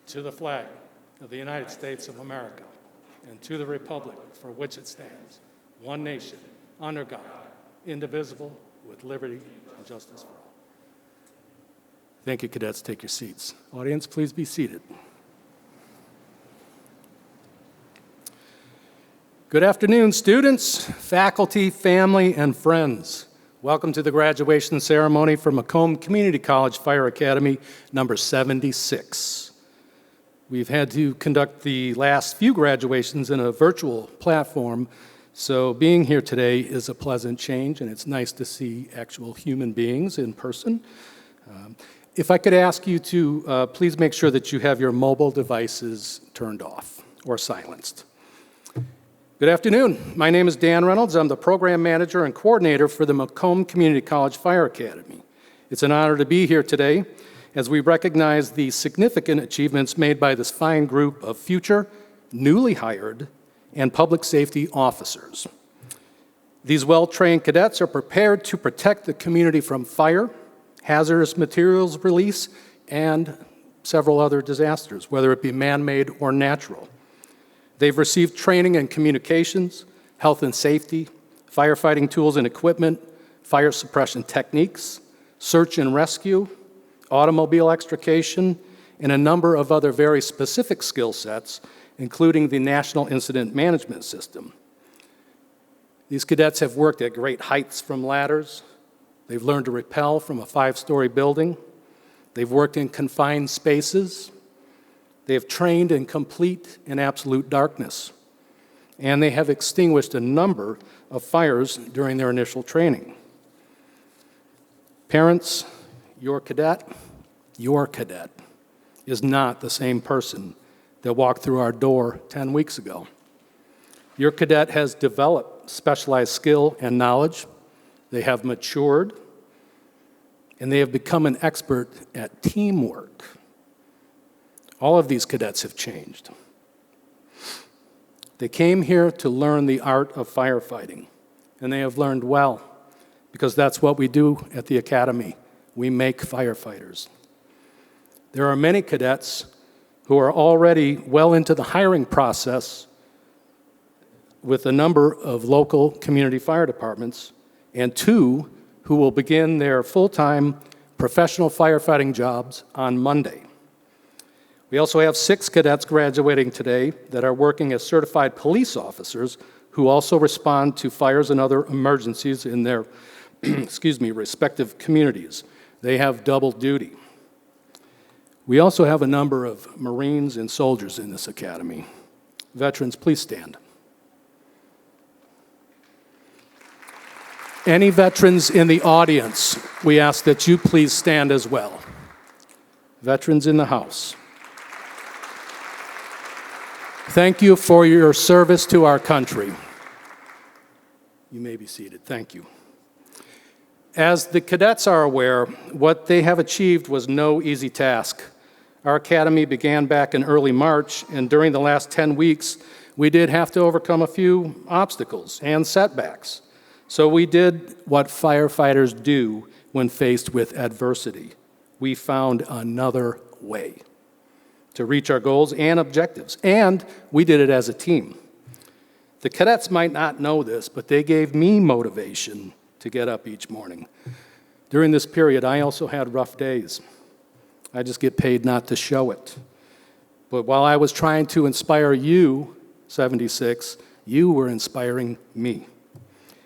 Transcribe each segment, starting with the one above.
to the flag of the United States of America and to the republic for which it stands, one nation, under God, indivisible, with liberty and justice for all. Thank you, cadets. Take your seats. Audience, please be seated. Good afternoon, students, faculty, family, and friends. Welcome to the graduation ceremony for Macomb Community College Fire Academy number 76. We've had to conduct the last few graduations in a virtual platform, so being here today is a pleasant change, and it's nice to see actual human beings in person. If I could ask you to please make sure that you have your mobile devices turned off or silenced. Good afternoon. My name is Dan Reynolds. I'm the program manager and coordinator for the Macomb Community College Fire Academy. It's an honor to be here today as we recognize the significant achievements made by this fine group of future, newly hired, and public safety officers. These well-trained cadets are prepared to protect the community from fire, hazardous materials release, and several other disasters, whether it be man-made or natural. They've received training in communications, health and safety, firefighting tools and equipment, fire suppression techniques, search and rescue, automobile extrication, and a number of other very specific skill sets, including the National Incident Management System. These cadets have worked at great heights from ladders. They've learned to rappel from a 5-story building. They've worked in confined spaces. They have trained in complete and absolute darkness. And they have extinguished a number of fires during their initial training. Parents, your cadet is not the same person that walked through our door 10 weeks ago. Your cadet has developed specialized skill and knowledge. They have matured, and they have become an expert at teamwork. All of these cadets have changed. They came here to learn the art of firefighting, and they have learned well, because that's what we do at the Academy. We make firefighters. There are many cadets who are already well into the hiring process with a number of local community fire departments, and 2 who will begin their full-time professional firefighting jobs on Monday. We also have 6 cadets graduating today that are working as certified police officers who also respond to fires and other emergencies in their respective communities. They have double duty. We also have a number of Marines and soldiers in this academy. Veterans, please stand. Any veterans in the audience, we ask that you please stand as well. Veterans in the house. Thank you for your service to our country. You may be seated. Thank you. As the cadets are aware, what they have achieved was no easy task. Our academy began back in early March, and during the last 10 weeks, we did have to overcome a few obstacles and setbacks. So we did what firefighters do when faced with adversity. We found another way to reach our goals and objectives, and we did it as a team. The cadets might not know this, but they gave me motivation to get up each morning. During this period, I also had rough days. I just get paid not to show it. But while I was trying to inspire you, 76, you were inspiring me.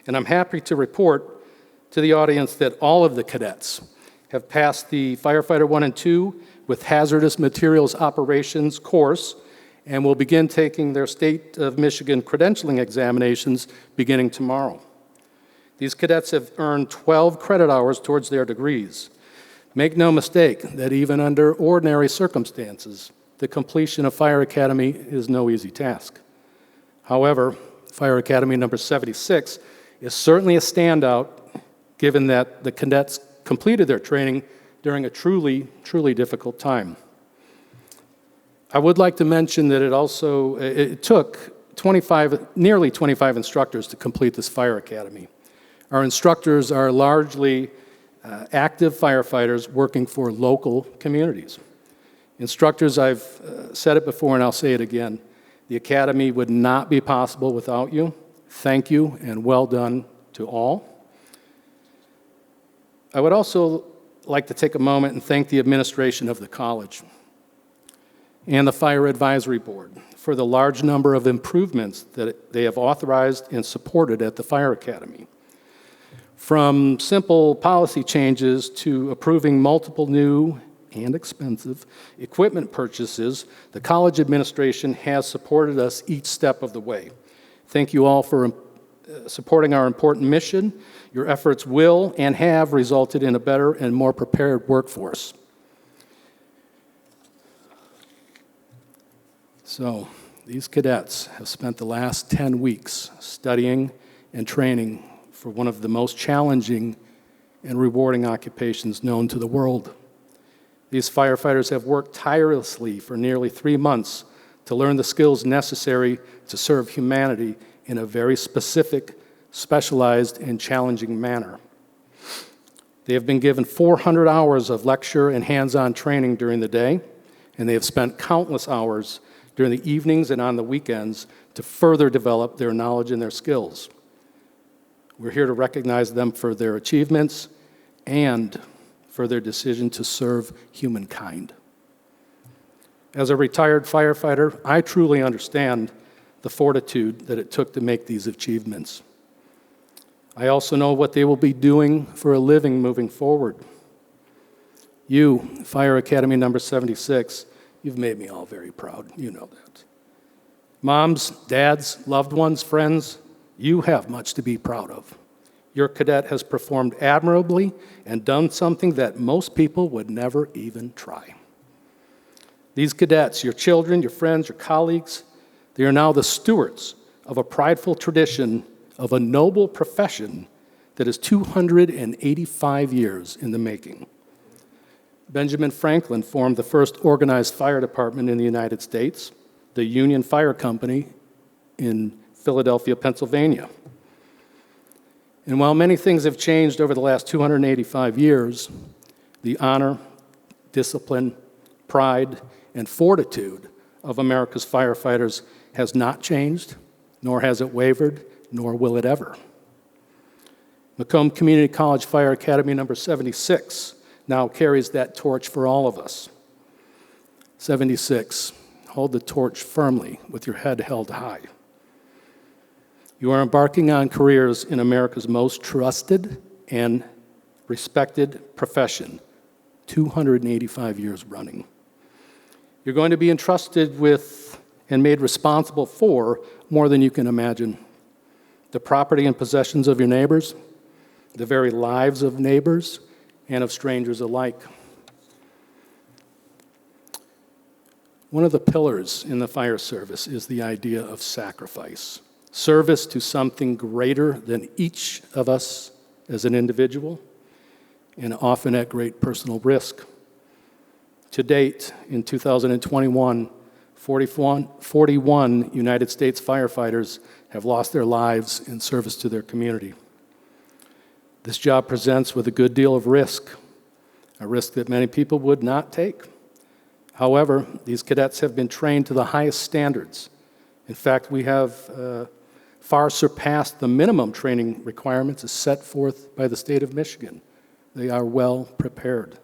And I'm happy to report to the audience that all of the cadets have passed the Firefighter 1 and 2 with Hazardous Materials Operations course and will begin taking their State of Michigan credentialing examinations beginning tomorrow. These cadets have earned 12 credit hours towards their degrees. Make no mistake that even under ordinary circumstances, the completion of Fire Academy is no easy task. However, Fire Academy number 76 is certainly a standout given that the cadets completed their training during a truly difficult time. I would like to mention that it took nearly 25 instructors to complete this Fire Academy. Our instructors are largely active firefighters working for local communities. Instructors, I've said it before and I'll say it again. The Academy would not be possible without you. Thank you and well done to all. I would also like to take a moment and thank the administration of the college and the Fire Advisory Board for the large number of improvements that they have authorized and supported at the Fire Academy. From simple policy changes to approving multiple new and expensive equipment purchases, the college administration has supported us each step of the way. Thank you all for supporting our important mission. Your efforts will and have resulted in a better and more prepared workforce. So, these cadets have spent the last 10 weeks studying and training for one of the most challenging and rewarding occupations known to the world. These firefighters have worked tirelessly for nearly 3 months to learn the skills necessary to serve humanity in a very specific, specialized, and challenging manner. They have been given 400 hours of lecture and hands-on training during the day, and they have spent countless hours during the evenings and on the weekends to further develop their knowledge and their skills. We're here to recognize them for their achievements and for their decision to serve humankind. As a retired firefighter, I truly understand the fortitude that it took to make these achievements. I also know what they will be doing for a living moving forward. You, Fire Academy number 76, you've made me all very proud. You know that. Moms, dads, loved ones, friends, you have much to be proud of. Your cadet has performed admirably and done something that most people would never even try. These cadets, your children, your friends, your colleagues, they are now the stewards of a prideful tradition of a noble profession that is 285 years in the making. Benjamin Franklin formed the first organized fire department in the United States, the Union Fire Company in Philadelphia, Pennsylvania. And while many things have changed over the last 285 years, the honor, discipline, pride, and fortitude of America's firefighters has not changed, nor has it wavered, nor will it ever. Macomb Community College Fire Academy number 76 now carries that torch for all of us. 76, hold the torch firmly with your head held high. You are embarking on careers in America's most trusted and respected profession, 285 years running. You're going to be entrusted with and made responsible for more than you can imagine. The property and possessions of your neighbors, the very lives of neighbors and of strangers alike. One of the pillars in the fire service is the idea of sacrifice. Service to something greater than each of us as an individual, and often at great personal risk. To date, in 2021, 41 United States firefighters have lost their lives in service to their community. This job presents with a good deal of risk, a risk that many people would not take. However, these cadets have been trained to the highest standards. In fact, we have far surpassed the minimum training requirements as set forth by the state of Michigan. They are well prepared.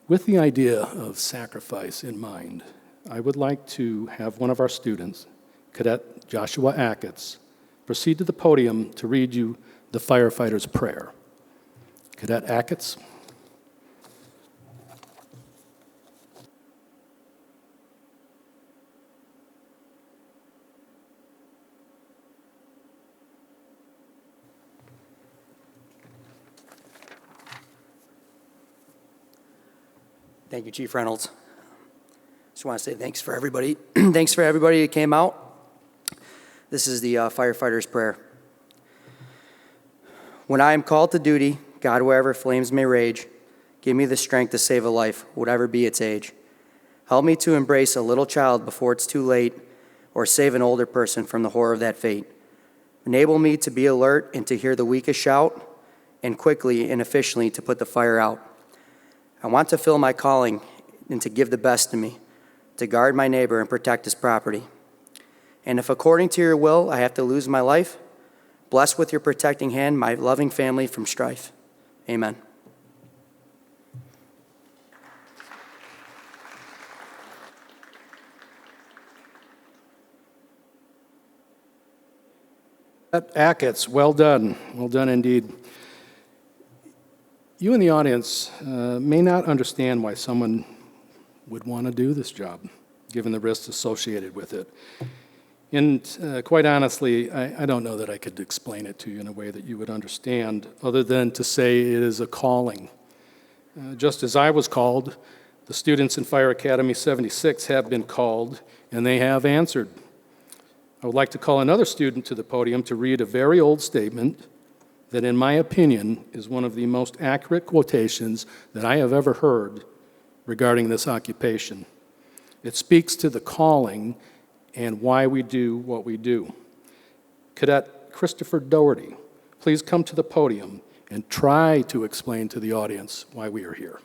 With the idea of sacrifice in mind, I would like to have one of our students, Cadet Joshua Achatz, proceed to the podium to read you the firefighter's prayer. Cadet Achatz. Thank you, Chief Reynolds. Just want to say thanks for everybody. Thanks for everybody who came out. This is the firefighter's prayer. When I am called to duty, God, wherever flames may rage, give me the strength to save a life, whatever be its age. Help me to embrace a little child before it's too late, or save an older person from the horror of that fate. Enable me to be alert and to hear the weakest shout, and quickly and efficiently to put the fire out. I want to fill my calling and to give the best in me, to guard my neighbor and protect his property. And if according to your will I have to lose my life, bless with your protecting hand my loving family from strife. Amen. Ackett's, well done. Well done indeed. You in the audience may not understand why someone would want to do this job, given the risks associated with it. And quite honestly, I don't know that I could explain it to you in a way that you would understand, other than to say it is a calling. Just as I was called, the students in Fire Academy 76 have been called, and they have answered. I would like to call another student to the podium to read a very old statement that, in my opinion, is one of the most accurate quotations that I have ever heard regarding this occupation. It speaks to the calling and why we do what we do. Cadet Christopher Doherty, please come to the podium and try to explain to the audience why we are here.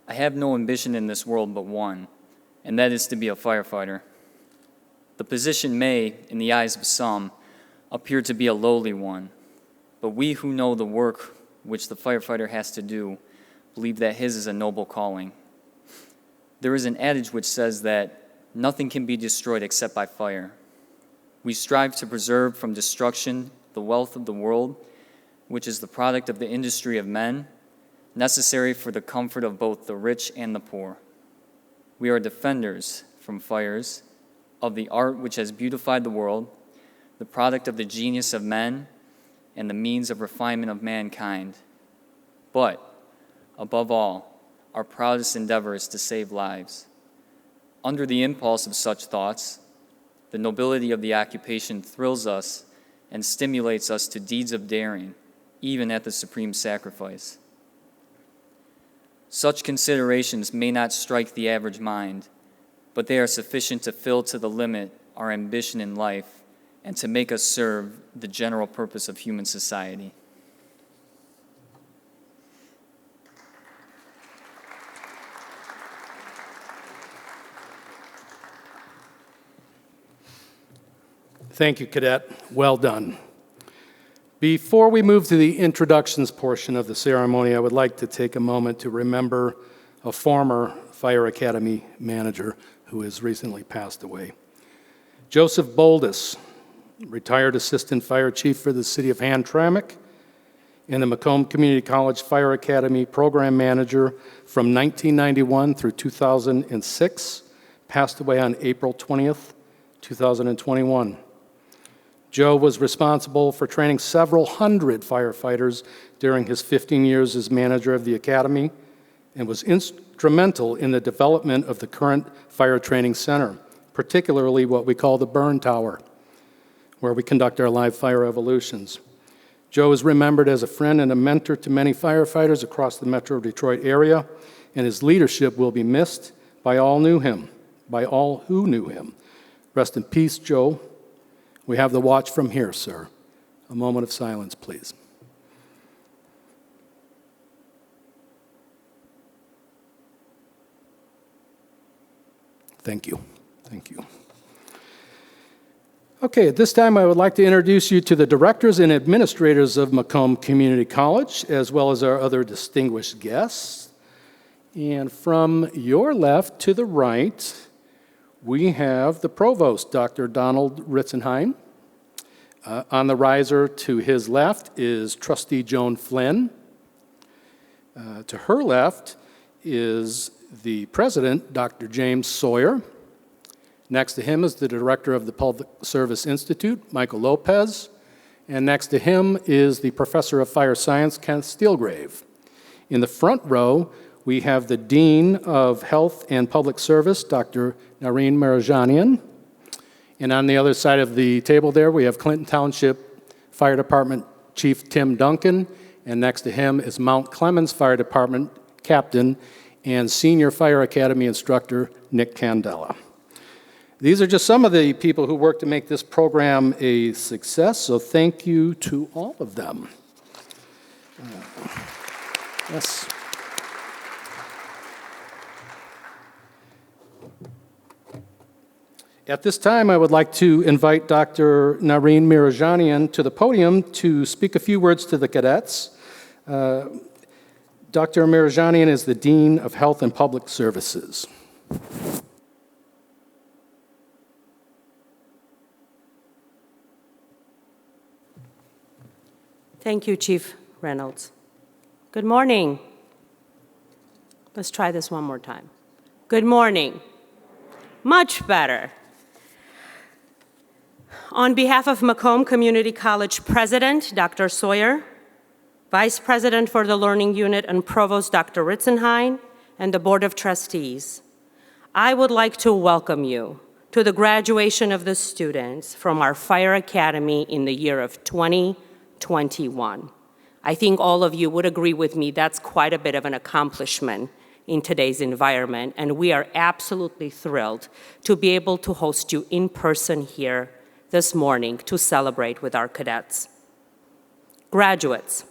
I have no ambition in this world but one, and that is to be a firefighter. The position may, in the eyes of some, appear to be a lowly one, but we who know the work which the firefighter has to do believe that his is a noble calling. There is an adage which says that nothing can be destroyed except by fire. We strive to preserve from destruction the wealth of the world, which is the product of the industry of men, necessary for the comfort of both the rich and the poor. We are defenders from fires of the art which has beautified the world, the product of the genius of men, and the means of refinement of mankind. But, above all, our proudest endeavor is to save lives. Under the impulse of such thoughts, the nobility of the occupation thrills us and stimulates us to deeds of daring, even at the supreme sacrifice. Such considerations may not strike the average mind, but they are sufficient to fill to the limit our ambition in life and to make us serve the general purpose of human society. Thank you, Cadet. Well done. Before we move to the introductions portion of the ceremony, I would like to take a moment to remember a former Fire Academy manager who has recently passed away. Joseph Boldus, retired Assistant Fire Chief for the City of Hamtramck and the Macomb Community College Fire Academy Program Manager from 1991 through 2006, passed away on April 20th, 2021. Joe was responsible for training several hundred firefighters during his 15 years as manager of the academy and was instrumental in the development of the current fire training center, particularly what we call the Burn Tower, where we conduct our live fire evolutions. Joe is remembered as a friend and a mentor to many firefighters across the Metro Detroit area, and his leadership will be missed by all who knew him. Rest in peace, Joe. We have the watch from here, sir. A moment of silence, please. Thank you. Thank you. Okay, at this time, I would like to introduce you to the directors and administrators of Macomb Community College, as well as our other distinguished guests. And from your left to the right, we have the provost, Dr. Donald Ritzenheim. On the riser to his left is Trustee Joan Flynn. To her left is the president, Dr. James Sawyer. Next to him is the director of the Public Service Institute, Michael Lopez. and next to him is the Professor of Fire Science, Kent Steelgrave. In the front row, we have the Dean of Health and Public Service, Dr. Nareen Marajanian. And on the other side of the table there, we have Clinton Township Fire Department Chief Tim Duncan, and next to him is Mount Clemens Fire Department Captain and Senior Fire Academy Instructor Nick Candela. These are just some of the people who worked to make this program a success, so thank you to all of them. Yes. At this time, I would like to invite Dr. Nareen Mirajanian to the podium to speak a few words to the cadets. Dr. Mirajanian is the Dean of Health and Public Services. Thank you, Chief Reynolds. Good morning. Let's try this one more time. Good morning. Much better. On behalf of Macomb Community College President, Dr. Sawyer, Vice President for the Learning Unit and Provost, Dr. Ritzenhein, and the Board of Trustees, I would like to welcome you to the graduation of the students from our Fire Academy in the year of 2021. I think all of you would agree with me that's quite a bit of an accomplishment in today's environment, and we are absolutely thrilled to be able to host you in person here this morning to celebrate with our cadets. Graduates,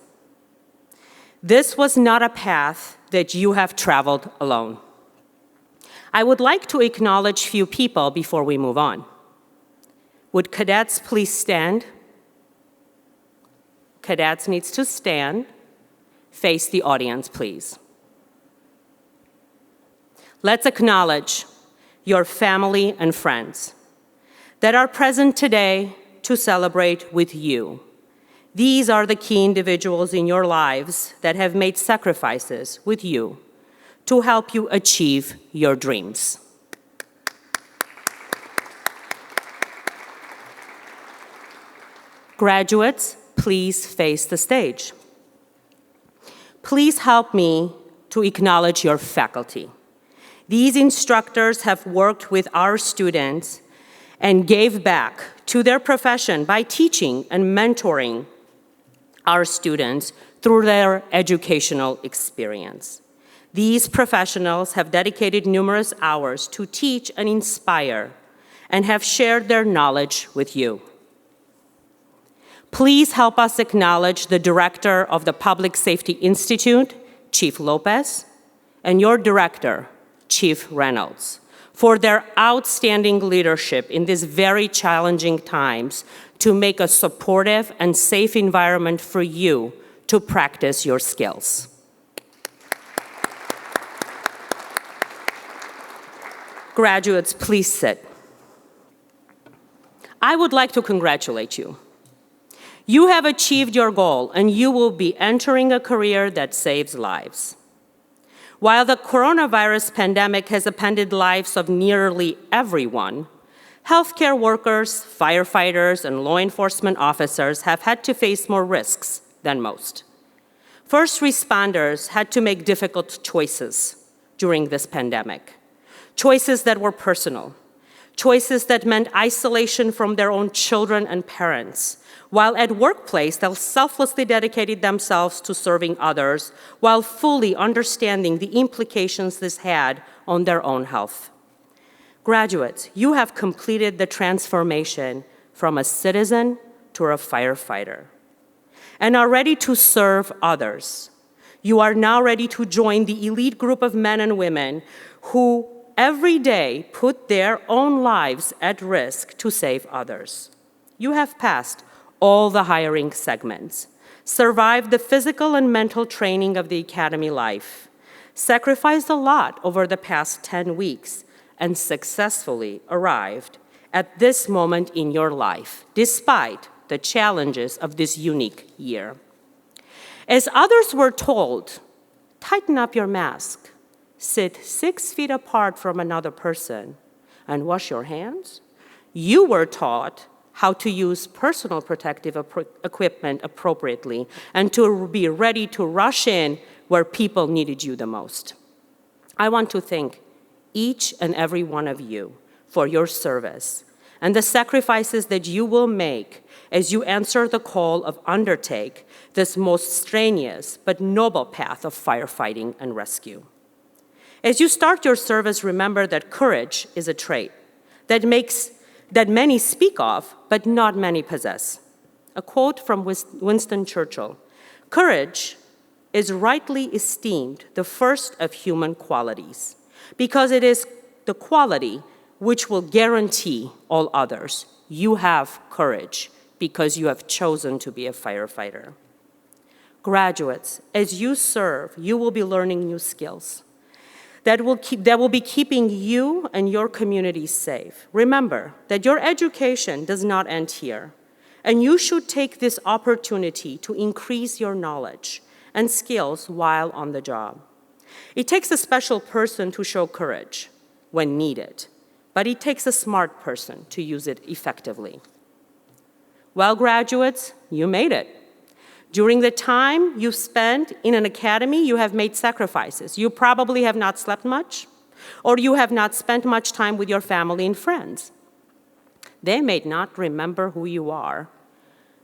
this was not a path that you have traveled alone. I would like to acknowledge few people before we move on. Would cadets please stand? Cadets needs to stand. Face the audience, please. Let's acknowledge your family and friends that are present today to celebrate with you. These are the key individuals in your lives that have made sacrifices with you to help you achieve your dreams. Graduates, please face the stage. Please help me to acknowledge your faculty. These instructors have worked with our students and gave back to their profession by teaching and mentoring our students through their educational experience. These professionals have dedicated numerous hours to teach and inspire and have shared their knowledge with you. Please help us acknowledge the Director of the Public Safety Institute, Chief Lopez, and your Director, Chief Reynolds, for their outstanding leadership in these very challenging times to make a supportive and safe environment for you to practice your skills. Graduates, please sit. I would like to congratulate you. You have achieved your goal, and you will be entering a career that saves lives. While the coronavirus pandemic has upended lives of nearly everyone, healthcare workers, firefighters, and law enforcement officers have had to face more risks than most. First responders had to make difficult choices during this pandemic, choices that were personal, choices that meant isolation from their own children and parents, while at workplace, they selflessly dedicated themselves to serving others while fully understanding the implications this had on their own health. Graduates, you have completed the transformation from a citizen to a firefighter and are ready to serve others. You are now ready to join the elite group of men and women who every day put their own lives at risk to save others. You have passed all the hiring segments, survived the physical and mental training of the academy life, sacrificed a lot over the past 10 weeks, and successfully arrived at this moment in your life, despite the challenges of this unique year. As others were told, tighten up your mask, sit 6 feet apart from another person, and wash your hands, you were taught how to use personal protective equipment appropriately, and to be ready to rush in where people needed you the most. I want to thank each and every one of you for your service and the sacrifices that you will make as you answer the call of undertake this most strenuous but noble path of firefighting and rescue. As you start your service, remember that courage is a trait that many speak of, but not many possess. A quote from Winston Churchill: "Courage is rightly esteemed the first of human qualities, because it is the quality which will guarantee all others. You have courage because you have chosen to be a firefighter." Graduates, as you serve, you will be learning new skills that will be keeping you and your community safe. Remember that your education does not end here, and you should take this opportunity to increase your knowledge and skills while on the job. It takes a special person to show courage when needed, but it takes a smart person to use it effectively. Well, graduates, you made it. During the time you spent in an academy, you have made sacrifices. You probably have not slept much, or you have not spent much time with your family and friends. They may not remember who you are,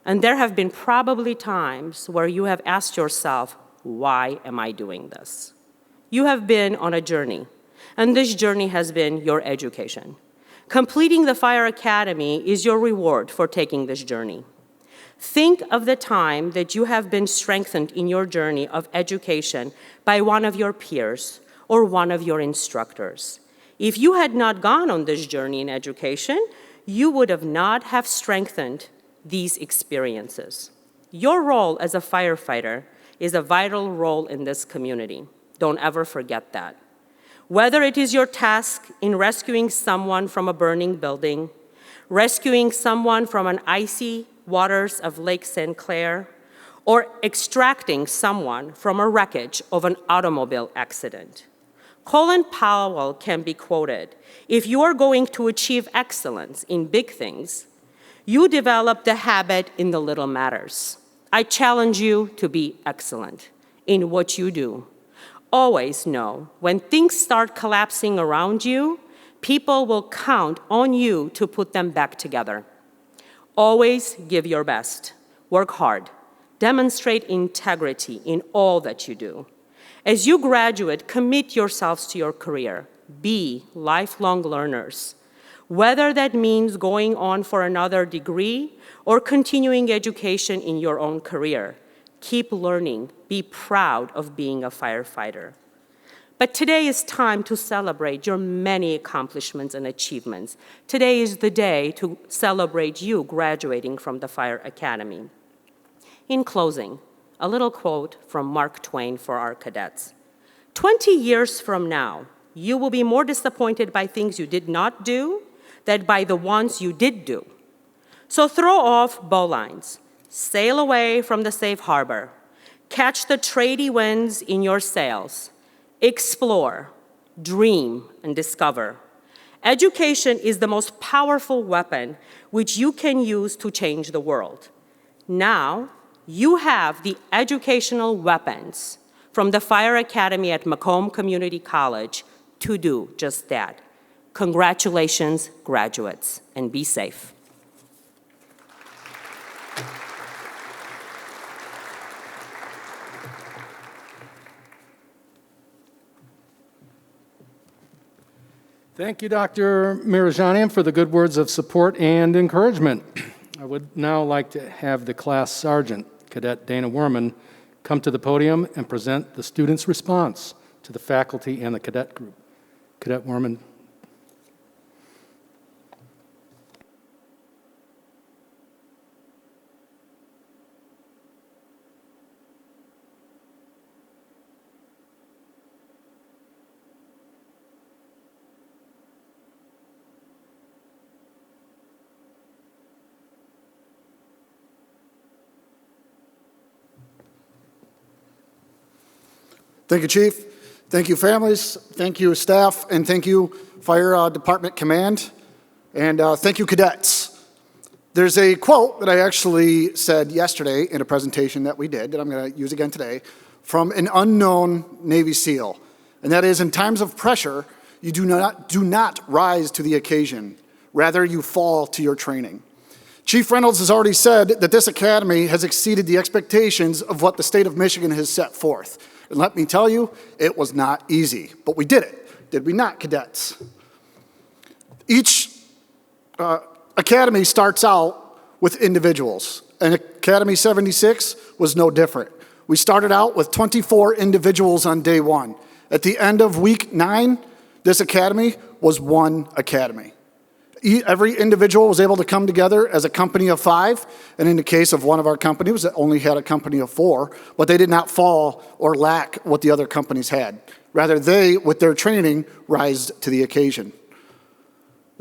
and there have been probably times where you have asked yourself, why am I doing this? You have been on a journey, and this journey has been your education. Completing the Fire Academy is your reward for taking this journey. Think of the time that you have been strengthened in your journey of education by one of your peers or one of your instructors. If you had not gone on this journey in education, you would have not have strengthened these experiences. Your role as a firefighter is a vital role in this community. Don't ever forget that. Whether it is your task in rescuing someone from a burning building, rescuing someone from an icy waters of Lake St. Clair, or extracting someone from a wreckage of an automobile accident. Colin Powell can be quoted: "If you are going to achieve excellence in big things, you develop the habit in the little matters." I challenge you to be excellent in what you do. Always know when things start collapsing around you, people will count on you to put them back together. Always give your best. Work hard. Demonstrate integrity in all that you do. As you graduate, commit yourselves to your career. Be lifelong learners. Whether that means going on for another degree or continuing education in your own career, keep learning. Be proud of being a firefighter. But today is time to celebrate your many accomplishments and achievements. Today is the day to celebrate you graduating from the Fire Academy. In closing, a little quote from Mark Twain for our cadets. 20 years from now, you will be more disappointed by things you did not do than by the ones you did do. So throw off bowlines, sail away from the safe harbor, catch the trady winds in your sails, explore, dream, and discover. Education is the most powerful weapon which you can use to change the world. Now, you have the educational weapons from the Fire Academy at Macomb Community College to do just that. Congratulations, graduates, and be safe. Thank you, Dr. Mirajanian, for the good words of support and encouragement. I would now like to have the class sergeant, Cadet Dana Werman, come to the podium and present the students' response to the faculty and the cadet group. Cadet Werman. Thank you, Chief. Thank you, families. Thank you, staff. And thank you, Fire Department Command. And thank you, cadets. There's a quote that I actually said yesterday in a presentation that we did that I'm going to use again today from an unknown Navy SEAL. And that is, in times of pressure, you do not rise to the occasion. Rather, you fall to your training. Chief Reynolds has already said that this academy has exceeded the expectations of what the state of Michigan has set forth. And let me tell you, it was not easy, but we did it. Did we not, cadets? Each academy starts out with individuals, and Academy 76 was no different. We started out with 24 individuals on day one. At the end of week 9, this academy was one academy. Every individual was able to come together as a company of 5, and in the case of one of our companies that only had a company of 4, but they did not fall or lack what the other companies had. Rather, they, with their training, rise to the occasion.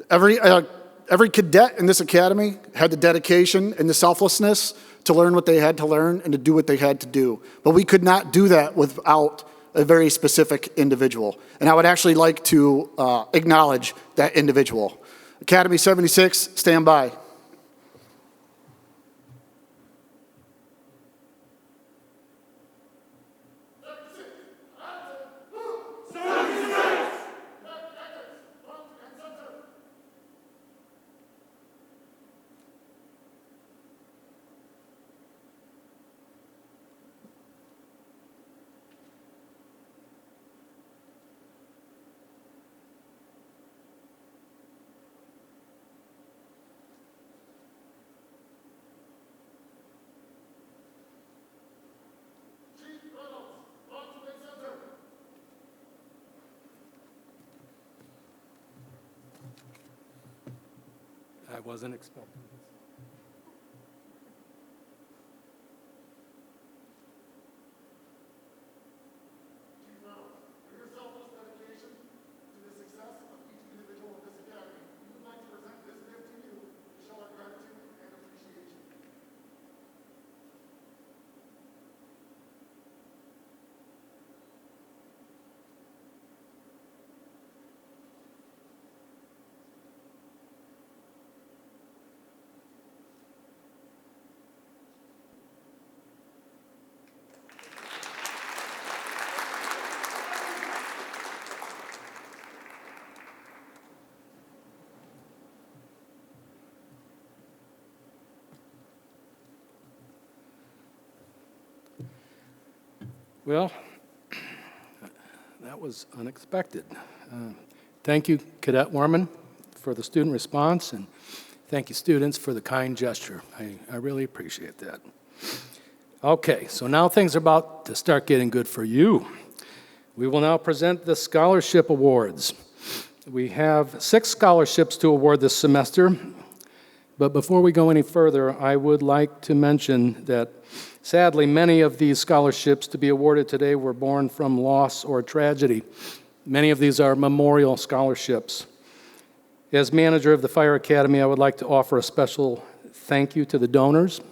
Every cadet in this academy had the dedication and the selflessness to learn what they had to learn and to do what they had to do. But we could not do that without a very specific individual. And I would actually like to acknowledge that individual. Academy 76, stand by. I wasn't expecting this. For your selfless dedication to the success of each individual in this academy, we would like to present this gift to you to show our gratitude and appreciation. Well, that was unexpected. Thank you, Cadet Warman, for the student response, and thank you, students, for the kind gesture. I really appreciate that. Okay, so now things are about to start getting good for you. We will now present the scholarship awards. We have 6 scholarships to award this semester, but before we go any further, I would like to mention that sadly, many of these scholarships to be awarded today were born from loss or tragedy. Many of these are memorial scholarships. As manager of the Fire Academy, I would like to offer a special thank you to the donors.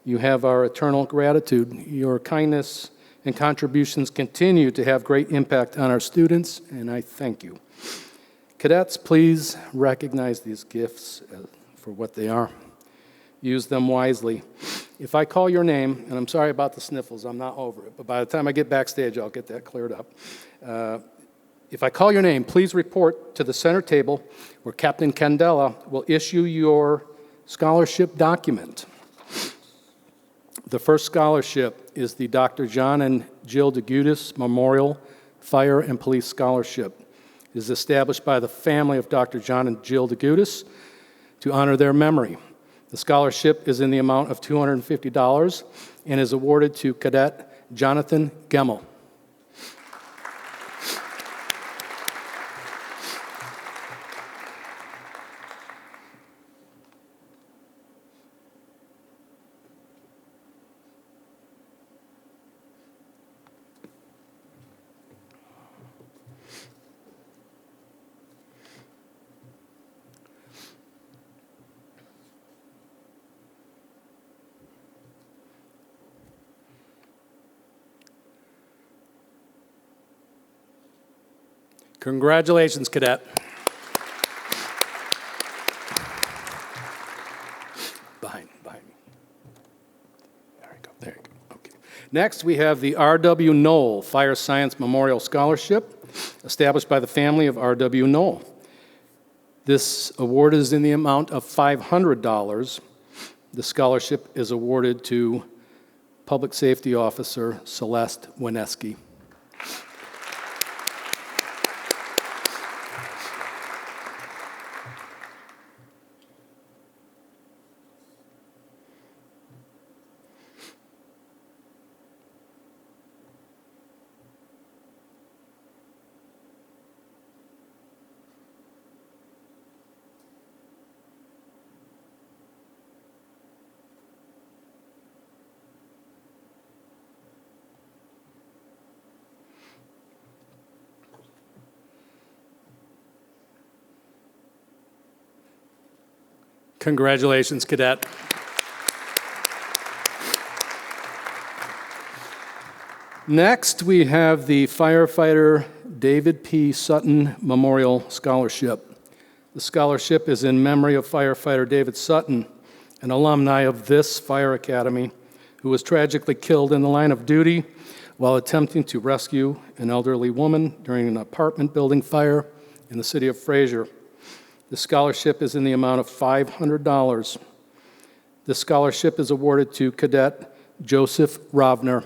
You have our eternal gratitude. Your kindness and contributions continue to have great impact on our students, and I thank you. Cadets, please recognize these gifts for what they are. Use them wisely. If I call your name, and I'm sorry about the sniffles, I'm not over it, but by the time I get backstage, I'll get that cleared up. If I call your name, please report to the center table where Captain Candela will issue your scholarship document. The first scholarship is the Dr. John and Jill Degutis Memorial Fire and Police Scholarship. It is established by the family of Dr. John and Jill Degutis to honor their memory. The scholarship is in the amount of $250 and is awarded to Cadet Jonathan Gemmel. Congratulations, Cadet. behind me. There you go, okay. Next, we have the R.W. Knoll Fire Science Memorial Scholarship, established by the family of R.W. Knoll. This award is in the amount of $500. The scholarship is awarded to Public Safety Officer Celeste Wineski. Congratulations, Cadet. Next, we have the Firefighter David P. Sutton Memorial Scholarship. The scholarship is in memory of Firefighter David Sutton, an alumni of this fire academy, who was tragically killed in the line of duty while attempting to rescue an elderly woman during an apartment building fire in the city of Fraser. The scholarship is in the amount of $500. The scholarship is awarded to Cadet Joseph Rovner.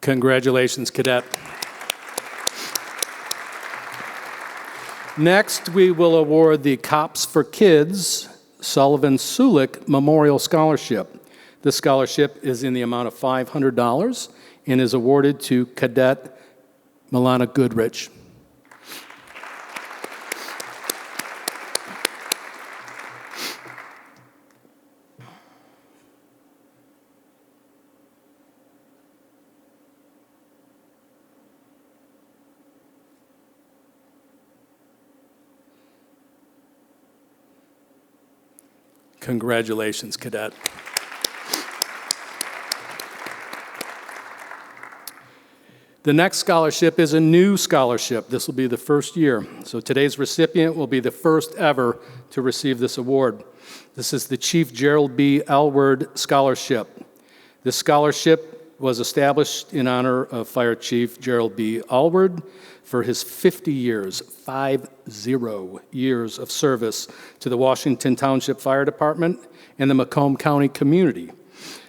Congratulations, Cadet. Next, we will award the Cops for Kids Sullivan Sulik Memorial Scholarship. This scholarship is in the amount of $500 and is awarded to Cadet Milana Goodrich. Congratulations, Cadet. The next scholarship is a new scholarship. This will be the first year. So today's recipient will be the first ever to receive this award. This is the Chief Gerald B. Alward Scholarship. This scholarship was established in honor of Fire Chief Gerald B. Alward for his 50 years of service to the Washington Township Fire Department and the Macomb County community,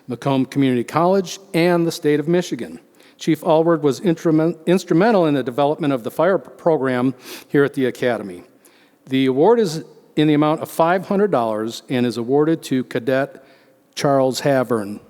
Macomb Community College, and the state of Michigan. Chief Alward was instrumental in the development of the fire program here at the Academy. The award is in the amount of $500 and is awarded to Cadet Charles Havern.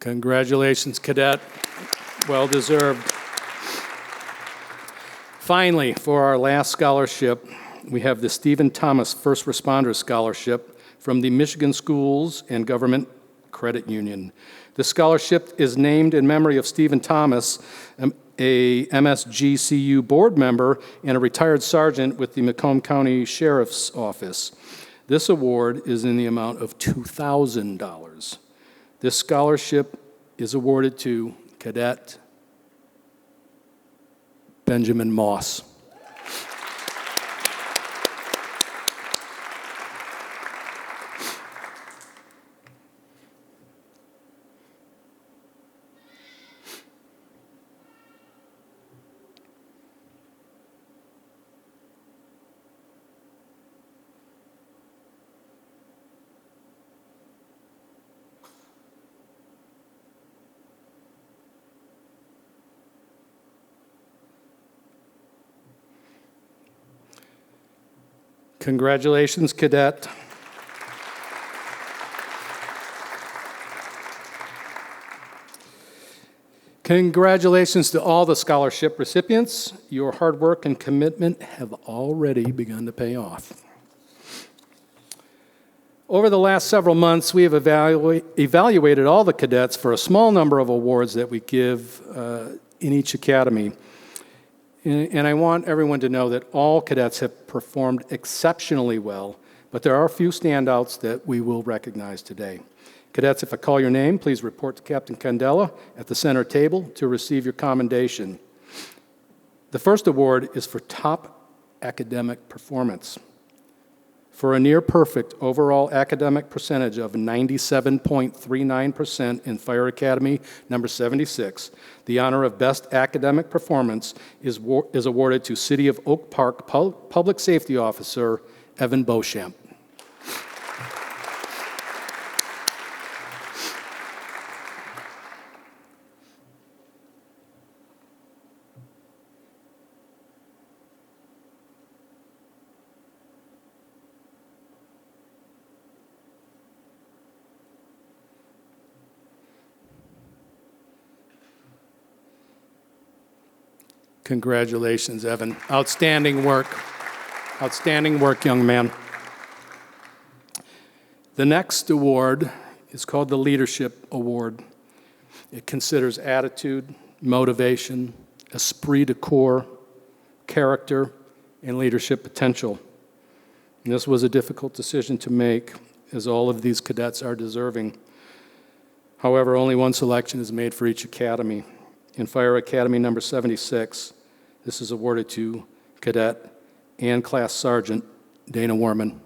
Congratulations, Cadet. Well deserved. Finally, for our last scholarship, we have the Stephen Thomas First Responders Scholarship from the Michigan Schools and Government Credit Union. The scholarship is named in memory of Stephen Thomas, a MSGCU board member and a retired sergeant with the Macomb County Sheriff's Office. This award is in the amount of $2,000. This scholarship is awarded to Cadet Benjamin Moss. Congratulations, cadet. Congratulations to all the scholarship recipients. Your hard work and commitment have already begun to pay off. Over the last several months, we have evaluated all the cadets for a small number of awards that we give in each academy. And I want everyone to know that all cadets have performed exceptionally well, but there are a few standouts that we will recognize today. Cadets, if I call your name, please report to Captain Candela at the center table to receive your commendation. The first award is for top academic performance. For a near-perfect overall academic percentage of 97.39% in Fire Academy number 76, the honor of Best Academic Performance is awarded to City of Oak Park Public Safety Officer Evan Beauchamp. Congratulations, Evan. Outstanding work. Outstanding work, young man. The next award is called the Leadership Award. It considers attitude, motivation, esprit de corps, character, and leadership potential. And this was a difficult decision to make, as all of these cadets are deserving. However, only one selection is made for each academy. In Fire Academy number 76, this is awarded to Cadet and Class Sergeant Dana Warman.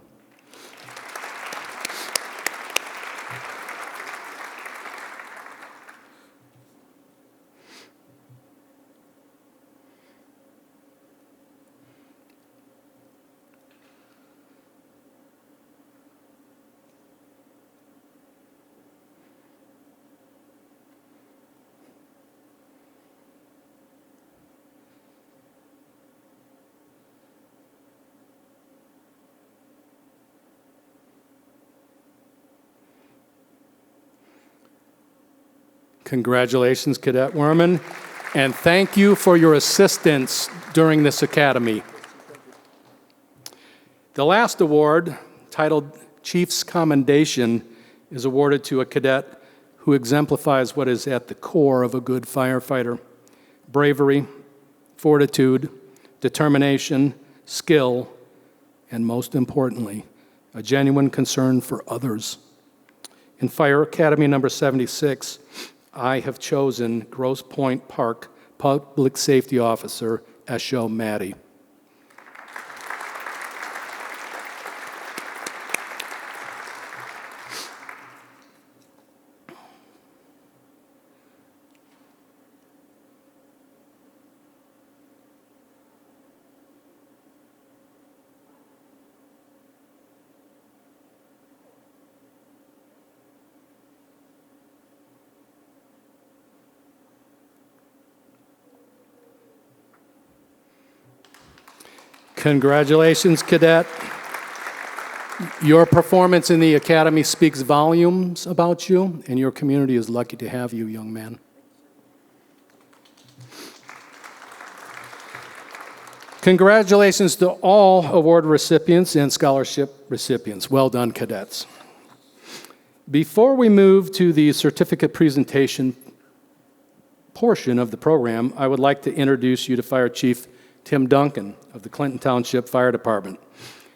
Congratulations, Cadet Werman, and thank you for your assistance during this academy. The last award, titled Chief's Commendation, is awarded to a cadet who exemplifies what is at the core of a good firefighter: bravery, fortitude, determination, skill, and most importantly, a genuine concern for others. In Fire Academy number 76, I have chosen Grosse Pointe Park Public Safety Officer Esho Maddie. Congratulations, Cadet. Your performance in the Academy speaks volumes about you, and your community is lucky to have you, young man. Congratulations to all award recipients and scholarship recipients. Well done, cadets. Before we move to the certificate presentation portion of the program, I would like to introduce you to Fire Chief Tim Duncan of the Clinton Township Fire Department.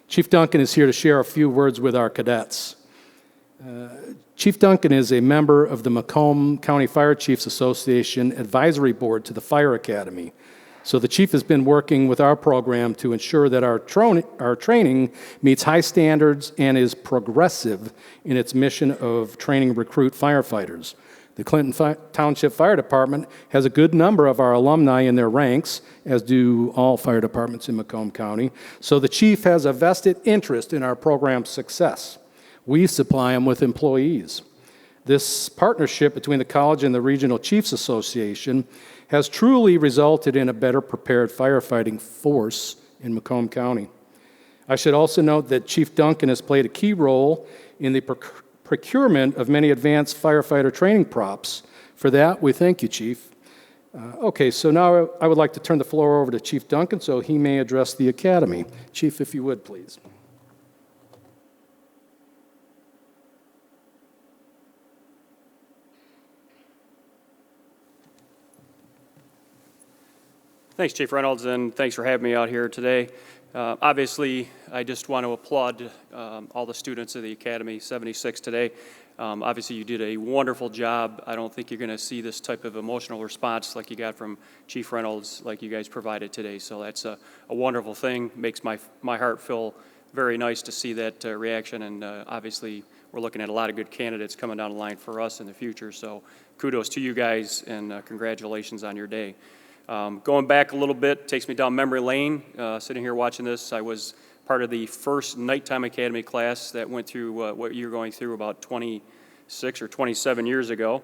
Chief Duncan is here to share a few words with our cadets. Chief Duncan is a member of the Macomb County Fire Chiefs Association Advisory Board to the Fire Academy. So the chief has been working with our program to ensure that our training meets high standards and is progressive in its mission of training recruit firefighters. The Clinton Township Fire Department has a good number of our alumni in their ranks, as do all fire departments in Macomb County. So the chief has a vested interest in our program's success. We supply them with employees. This partnership between the college and the Regional Chiefs Association has truly resulted in a better prepared firefighting force in Macomb County. I should also note that Chief Duncan has played a key role in the procurement of many advanced firefighter training props. For that, we thank you, Chief. Okay, so now I would like to turn the floor over to Chief Duncan so he may address the Academy. Chief, if you would, please. Thanks, Chief Reynolds, and thanks for having me out here today. Obviously, I just want to applaud all the students of the Academy, 76 today. Obviously, you did a wonderful job. I don't think you're going to see this type of emotional response like you got from Chief Reynolds, like you guys provided today. So that's a wonderful thing. Makes my heart feel very nice to see that reaction. And obviously, we're looking at a lot of good candidates coming down the line for us in the future. So kudos to you guys, and congratulations on your day. Going back a little bit, takes me down memory lane. Sitting here watching this, I was part of the first nighttime academy class that went through what you're going through about 26 or 27 years ago.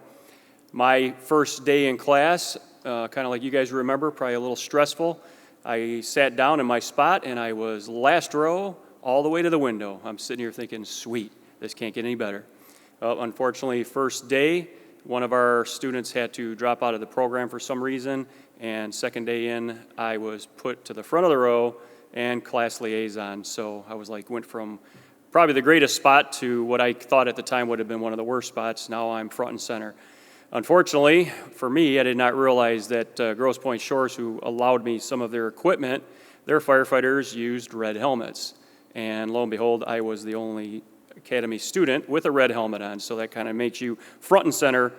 My first day in class, kind of like you guys remember, probably a little stressful. I sat down in my spot and I was last row all the way to the window. I'm sitting here thinking, sweet, this can't get any better. Unfortunately, first day, one of our students had to drop out of the program for some reason, and second day in, I was put to the front of the row and class liaison. So I was like, went from probably the greatest spot to what I thought at the time would have been one of the worst spots. Now I'm front and center. Unfortunately, for me, I did not realize that Grosse Pointe Shores, who allowed me some of their equipment, their firefighters used red helmets. And lo and behold, I was the only Academy student with a red helmet on, so that kind of makes you front and center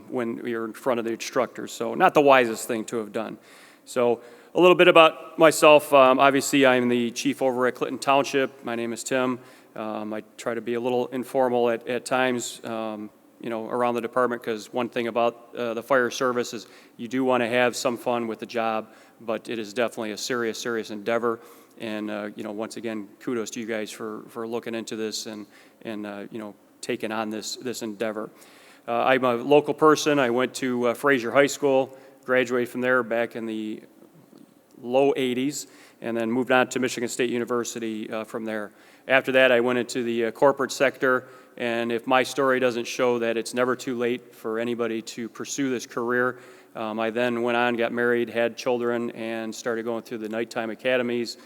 when you're in front of the instructors. So not the wisest thing to have done. So a little bit about myself. Obviously, I'm the chief over at Clinton Township. My name is Tim. I try to be a little informal at times, around the department, because one thing about the fire service is you do want to have some fun with the job, but it is definitely a serious endeavor. And once again, kudos to you guys for looking into this and taking on this endeavor. I'm a local person. I went to Fraser High School, graduated from there back in the low 80s, and then moved on to Michigan State University from there. After that, I went into the corporate sector, and if my story doesn't show that it's never too late for anybody to pursue this career, I then went on, got married, had children, and started going through the nighttime academies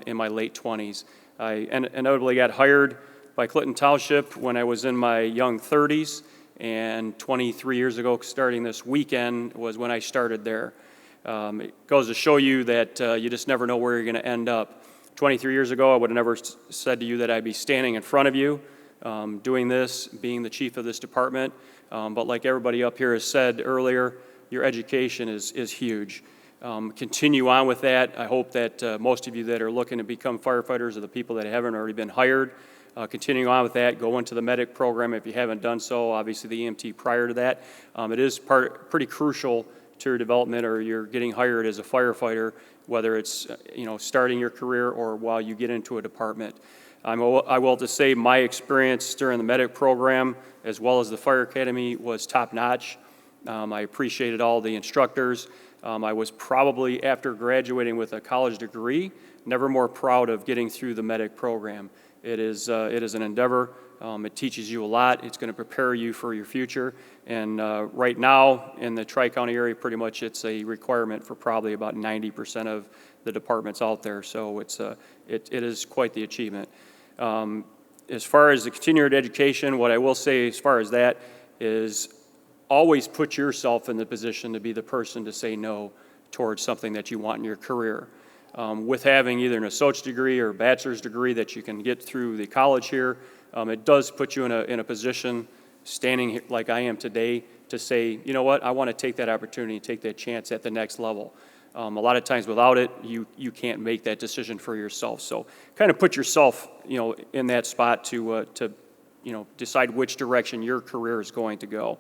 in my late 20s. I inevitably got hired by Clinton Township when I was in my young 30s, and 23 years ago, starting this weekend, was when I started there. It goes to show you that you just never know where you're going to end up. 23 years ago, I would have never said to you that I'd be standing in front of you, doing this, being the chief of this department. But like everybody up here has said earlier, your education is huge. Continue on with that. I hope that most of you that are looking to become firefighters or the people that haven't already been hired, continue on with that. Go into the medic program if you haven't done so. Obviously, the EMT prior to that. It is pretty crucial to your development, or you're getting hired as a firefighter, whether it's starting your career or while you get into a department. I will to say my experience during the medic program as well as the fire academy was top notch. I appreciated all the instructors. I was probably, after graduating with a college degree, never more proud of getting through the medic program. It is an endeavor. It teaches you a lot. It's going to prepare you for your future. And right now, in the Tri-County area, pretty much it's a requirement for probably about 90% of the departments out there. So it is quite the achievement. As far as the continuing education, what I will say as far as that is always put yourself in the position to be the person to say no towards something that you want in your career. With having either an associate's degree or a bachelor's degree that you can get through the college here, it does put you in a position, standing here like I am today, to say, you know what, I want to take that opportunity, take that chance at the next level. A lot of times without it, you can't make that decision for yourself. So kind of put yourself, in that spot to decide which direction your career is going to go.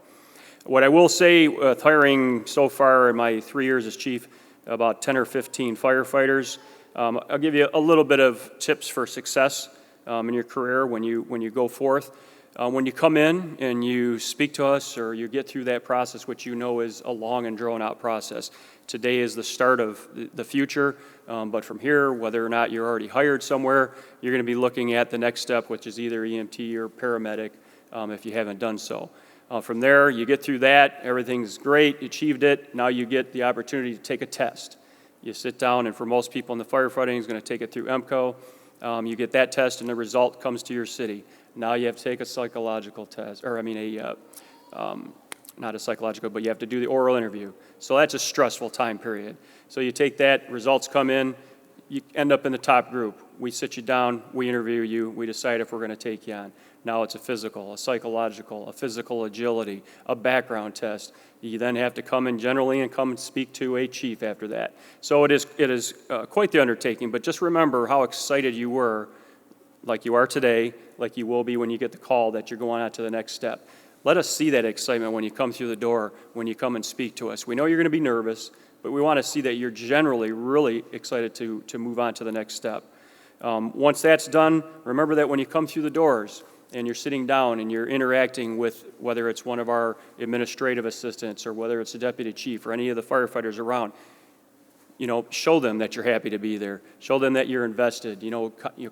What I will say with hiring so far in my 3 years as chief, about 10 or 15 firefighters, I'll give you a little bit of tips for success in your career when you go forth. When you come in and you speak to us or you get through that process, which is a long and drawn out process, Today is the start of the future, but from here, whether or not you're already hired somewhere, you're going to be looking at the next step, which is either EMT or paramedic, if you haven't done so. From there, you get through that, everything's great, you achieved it, now you get the opportunity to take a test. You sit down, and for most people in the firefighting, is going to take it through EMCO. You get that test, and the result comes to your city. Now you have to take a psychological test, or not a psychological, but you have to do the oral interview. So that's a stressful time period. So you take that, results come in, you end up in the top group. We sit you down, we interview you, we decide if we're going to take you on. Now it's a physical, a psychological, a physical agility, a background test. You then have to come in generally and come and speak to a chief after that. So it is quite the undertaking, but just remember how excited you were, like you are today, like you will be when you get the call that you're going on to the next step. Let us see that excitement when you come through the door, when you come and speak to us. We know you're going to be nervous, but we want to see that you're generally really excited to move on to the next step. Once that's done, remember that when you come through the doors and you're sitting down and you're interacting with whether it's one of our administrative assistants or whether it's the deputy chief or any of the firefighters around, show them that you're happy to be there. Show them that you're invested.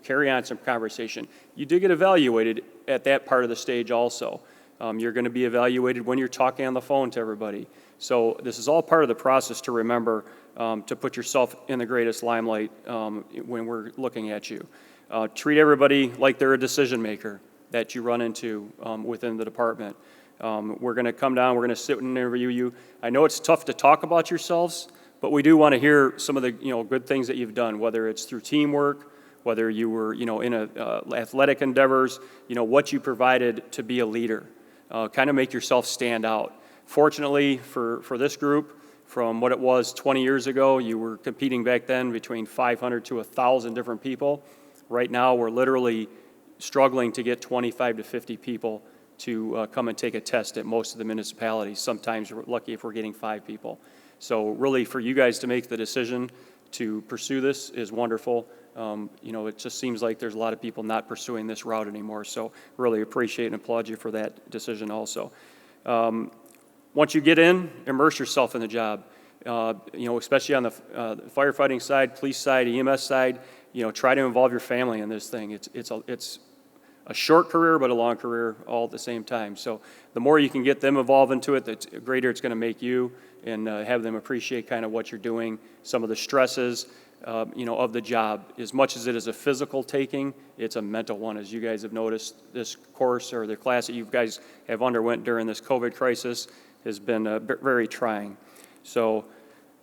Carry on some conversation. You do get evaluated at that part of the stage also. You're going to be evaluated when you're talking on the phone to everybody. So this is all part of the process to remember to put yourself in the greatest limelight when we're looking at you. Treat everybody like they're a decision maker that you run into within the department. We're going to come down, we're going to sit and interview you. I know it's tough to talk about yourselves, but we do want to hear some of the good things that you've done, whether it's through teamwork, whether you were in athletic endeavors, what you provided to be a leader. Kind of make yourself stand out. Fortunately for this group, from what it was 20 years ago, you were competing back then between 500 to 1,000 different people. Right now, we're literally struggling to get 25 to 50 people to come and take a test at most of the municipalities. Sometimes we're lucky if we're getting 5 people. So really, for you guys to make the decision to pursue this is wonderful. It just seems like there's a lot of people not pursuing this route anymore. So really appreciate and applaud you for that decision also. Once you get in, immerse yourself in the job. Especially on the firefighting side, police side, EMS side. Try to involve your family in this thing. It's a short career, but a long career all at the same time. So the more you can get them involved into it, the greater it's going to make you, and have them appreciate kind of what you're doing, some of the stresses, of the job. As much as it is a physical taking, it's a mental one. As you guys have noticed, this course or the class that you guys have underwent during this COVID crisis has been very trying. So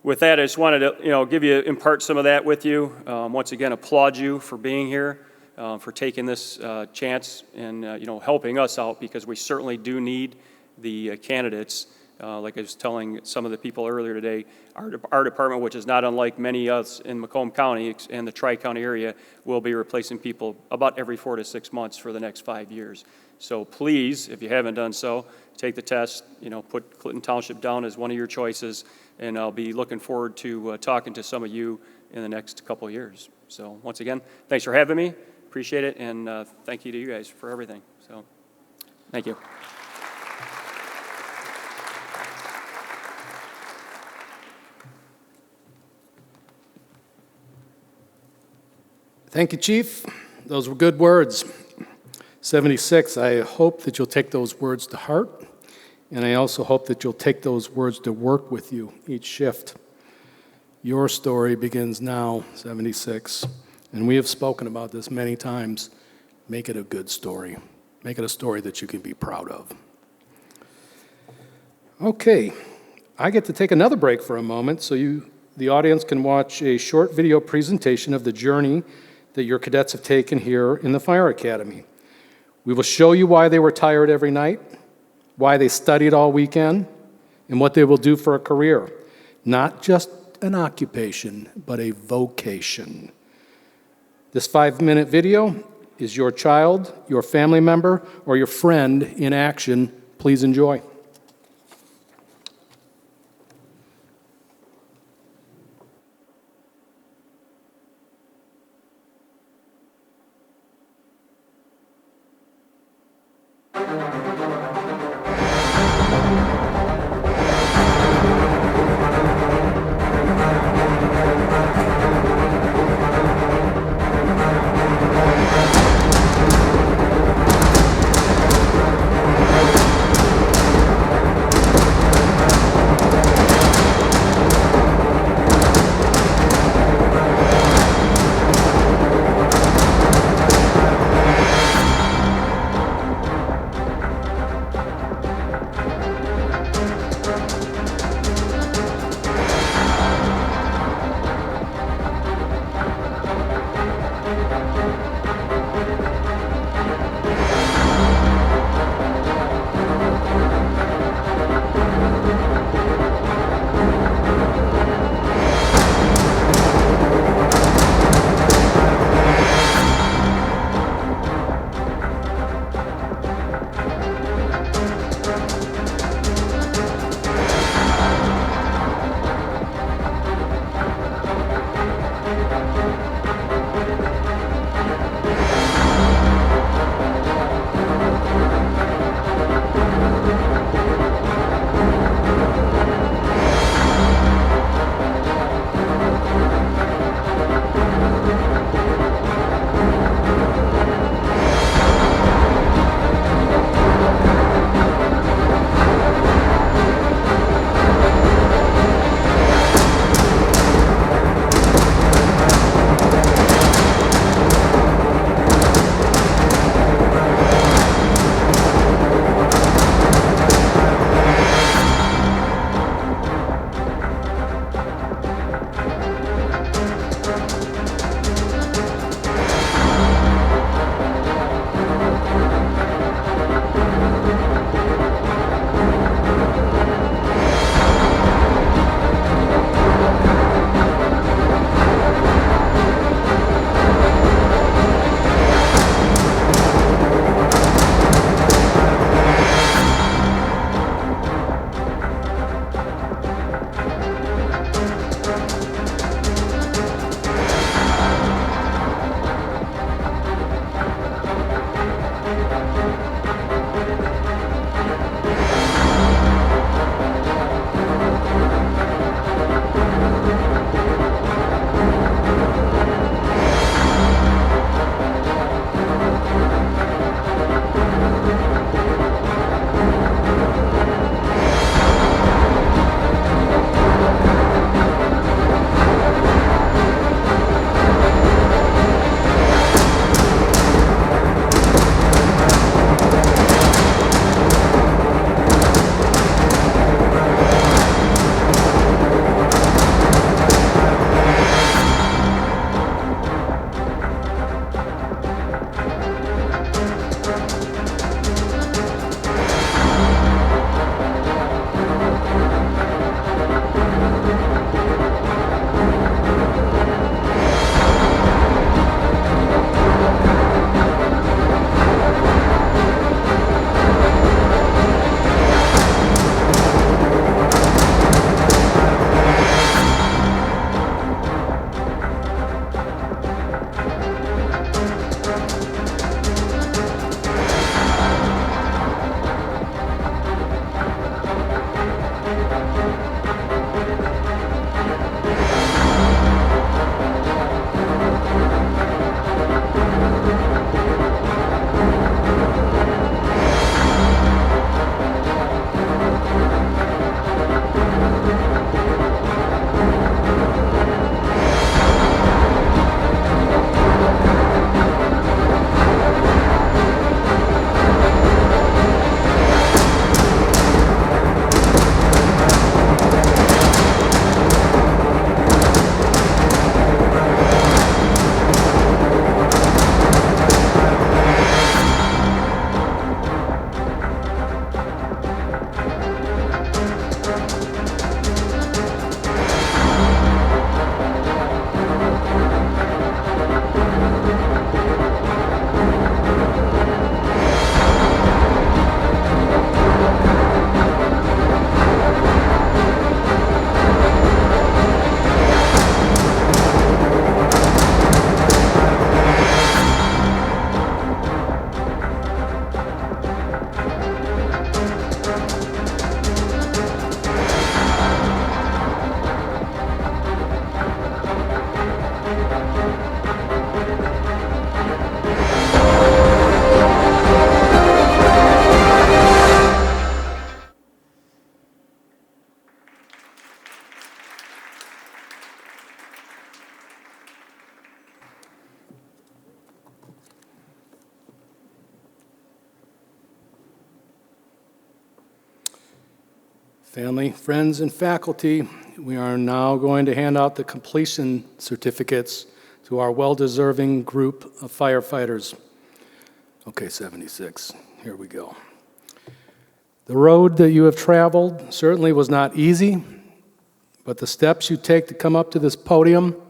with that, I just wanted to, impart some of that with you. Once again, applaud you for being here, for taking this chance and, helping us out, because we certainly do need the candidates. Like I was telling some of the people earlier today, our department, which is not unlike many others in Macomb County and the Tri-County area, will be replacing people about every 4 to 6 months for the next 5 years. So please, if you haven't done so, take the test, put Clinton Township down as one of your choices, and I'll be looking forward to talking to some of you in the next couple of years. So once again, thanks for having me. Appreciate it, and thank you to you guys for everything. So thank you. Thank you, Chief. Those were good words. 76, I hope that you'll take those words to heart, and I also hope that you'll take those words to work with you each shift. Your story begins now, 76, and we have spoken about this many times. Make it a good story. Make it a story that you can be proud of. Okay, I get to take another break for a moment so the audience can watch a short video presentation of the journey that your cadets have taken here in the Fire Academy. We will show you why they were tired every night, why they studied all weekend, and what they will do for a career. Not just an occupation, but a vocation. This 5-minute video is your child, your family member, or your friend in action. Please enjoy. Family, friends, and faculty, we are now going to hand out the completion certificates to our well-deserving group of firefighters. Okay, 76, here we go. The road that you have traveled certainly was not easy, but the steps you take to come up to this podium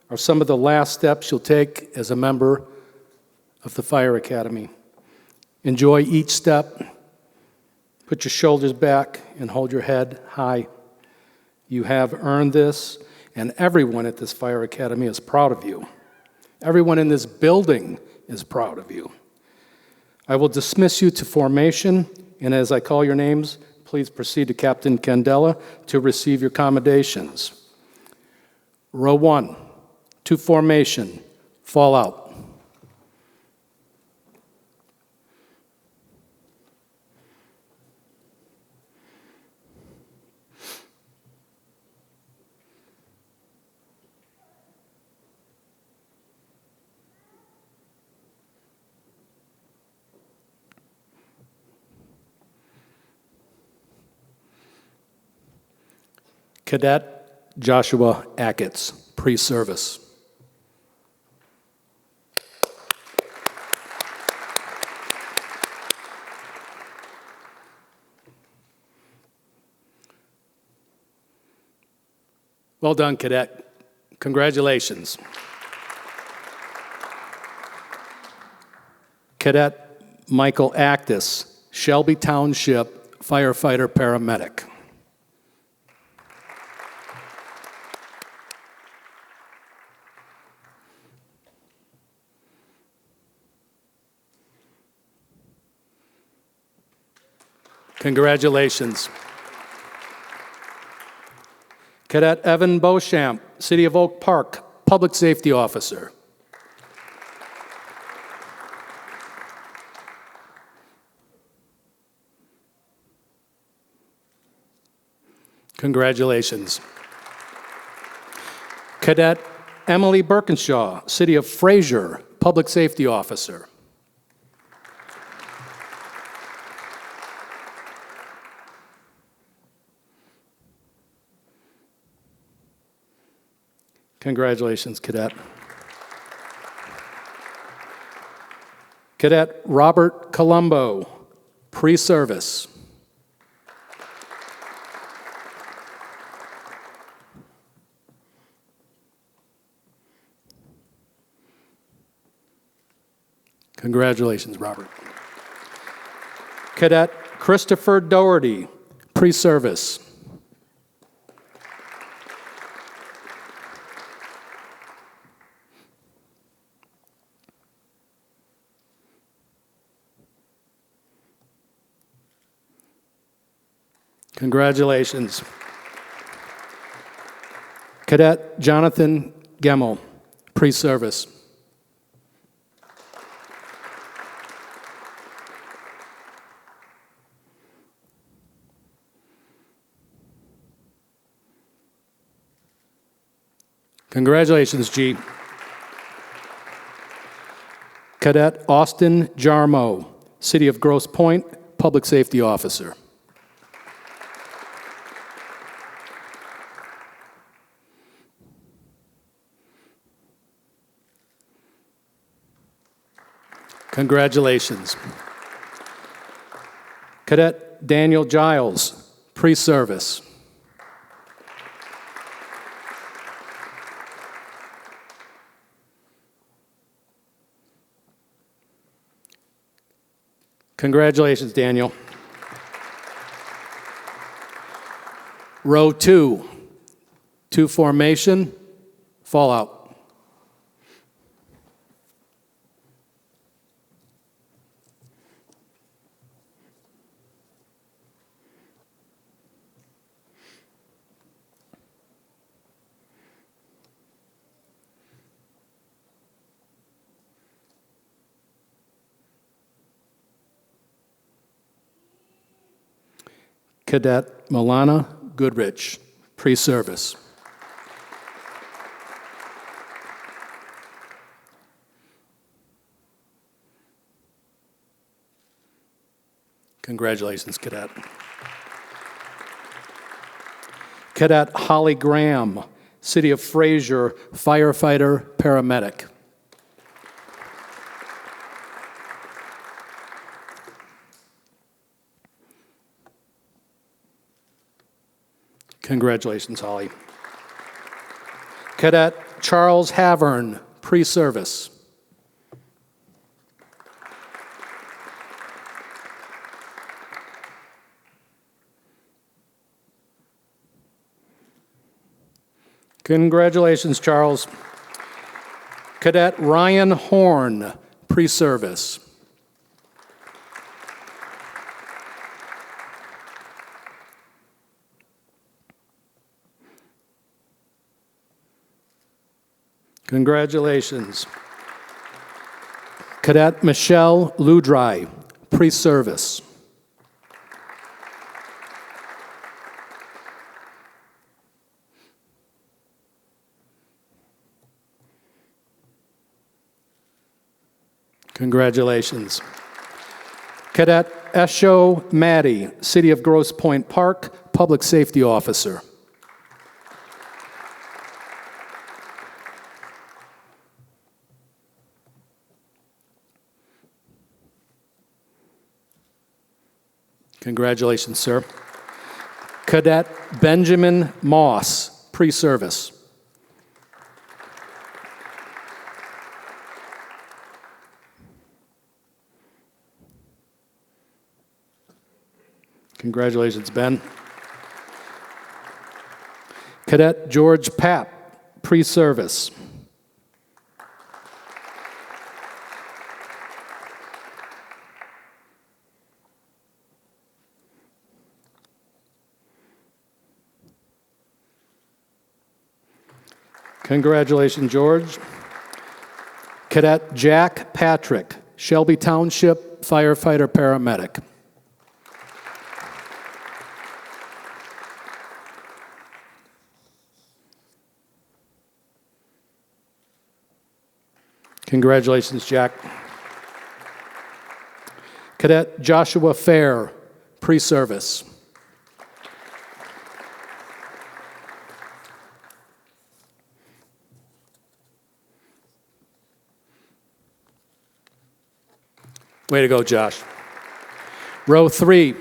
are some of the last steps you'll take as a member of the Fire Academy. Enjoy each step. Put your shoulders back and hold your head high. You have earned this, and everyone at this Fire Academy is proud of you. Everyone in this building is proud of you. I will dismiss you to formation, and as I call your names, please proceed to Captain Candela to receive your commendations. Row 1, to formation, fall out. Cadet Joshua Achatz, pre-service. Well done, Cadet. Congratulations. Cadet Michael Actis, Shelby Township firefighter paramedic. Congratulations. Cadet Evan Beauchamp, City of Oak Park, Public Safety Officer. Congratulations. Cadet Emily Birkinshaw, City of Fraser, Public Safety Officer. Congratulations, Cadet. Cadet Robert Colombo, pre-service. Congratulations, Robert. Cadet Christopher Doherty, pre-service. Congratulations. Cadet Jonathan Gemmel, pre-service. Congratulations, G. Cadet Austin Jarmo, City of Grosse Pointe, Public Safety Officer. Congratulations. Cadet Daniel Giles, pre-service. Congratulations, Daniel. Row 2, to formation, fall out. Cadet Milana Goodrich, pre-service. Congratulations, Cadet. Cadet Holly Graham, City of Fraser, firefighter, paramedic. Congratulations, Holly. Cadet Charles Havern, pre-service. Congratulations, Charles. Cadet Ryan Horn, pre-service. Congratulations. Cadet Michelle Ludry, pre-service. Congratulations. Cadet Esho Maddie, City of Grosse Pointe Park, Public Safety Officer. Congratulations, sir. Cadet Benjamin Moss, pre-service. Congratulations, Ben. Cadet George Papp, pre-service. Congratulations, George. Cadet Jack Patrick, Shelby Township, firefighter, paramedic. Congratulations, Jack. Cadet Joshua Fair, pre-service. Way to go, Josh. Row 3,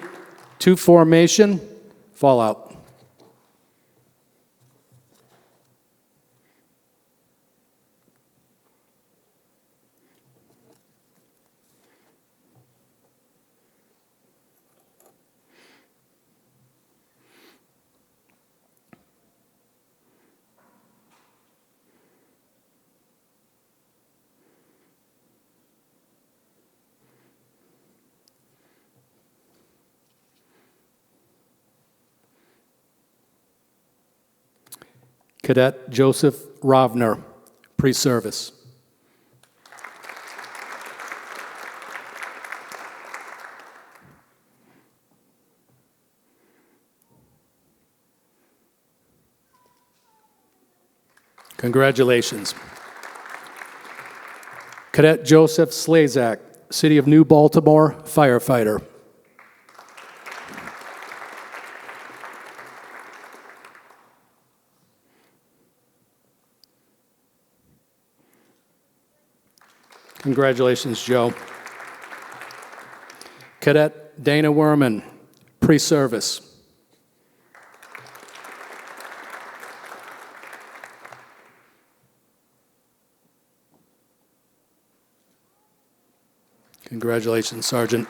2 formation, fallout. Cadet Joseph Rovner, pre-service. Congratulations. Cadet Joseph Slazak, City of New Baltimore, firefighter. Congratulations, Joe. Cadet Dana Werman, pre-service. Congratulations, Sergeant.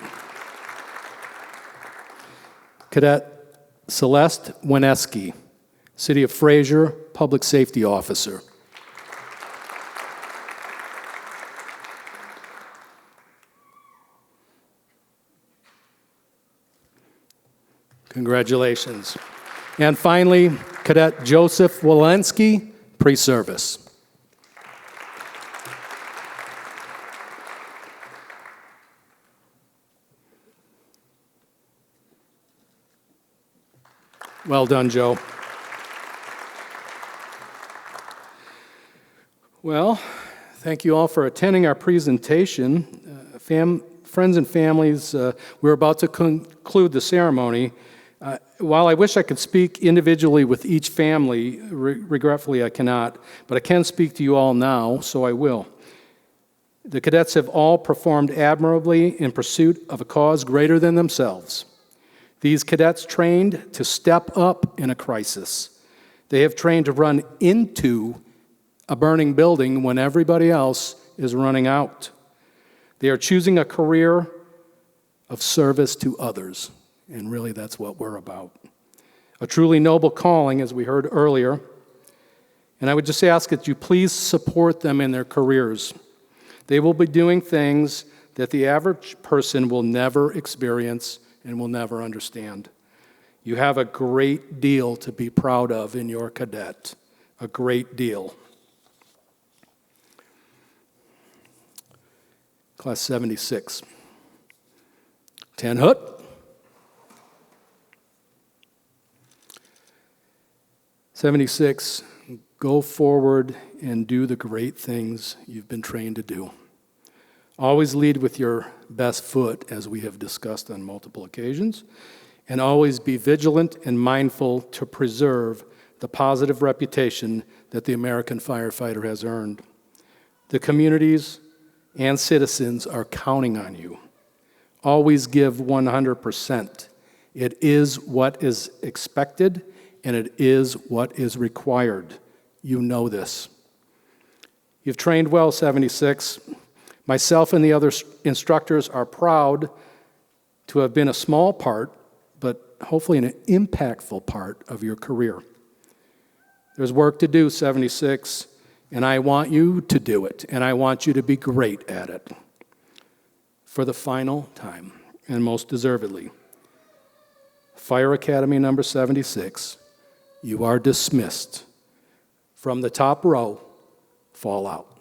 Cadet Celeste Weneski, City of Fraser, Public Safety Officer. Congratulations. And finally, Cadet Joseph Walensky, pre-service. Well done, Joe. Well, thank you all for attending our presentation. Friends and families, we're about to conclude the ceremony. While I wish I could speak individually with each family, regretfully I cannot, but I can speak to you all now, so I will. The cadets have all performed admirably in pursuit of a cause greater than themselves. These cadets trained to step up in a crisis. They have trained to run into a burning building when everybody else is running out. They are choosing a career of service to others, and really that's what we're about. A truly noble calling, as we heard earlier, and I would just ask that you please support them in their careers. They will be doing things that the average person will never experience and will never understand. You have a great deal to be proud of in your cadet, a great deal. Class 76. 10 Hut. 76, go forward and do the great things you've been trained to do. Always lead with your best foot, as we have discussed on multiple occasions, and always be vigilant and mindful to preserve the positive reputation that the American firefighter has earned. The communities and citizens are counting on you. Always give 100%. It is what is expected, and it is what is required. You know this. You've trained well, 76. Myself and the other instructors are proud to have been a small part, but hopefully an impactful part of your career. There's work to do, 76, and I want you to do it, and I want you to be great at it. For the final time, and most deservedly, Fire Academy number 76, you are dismissed. From the top row, fall out.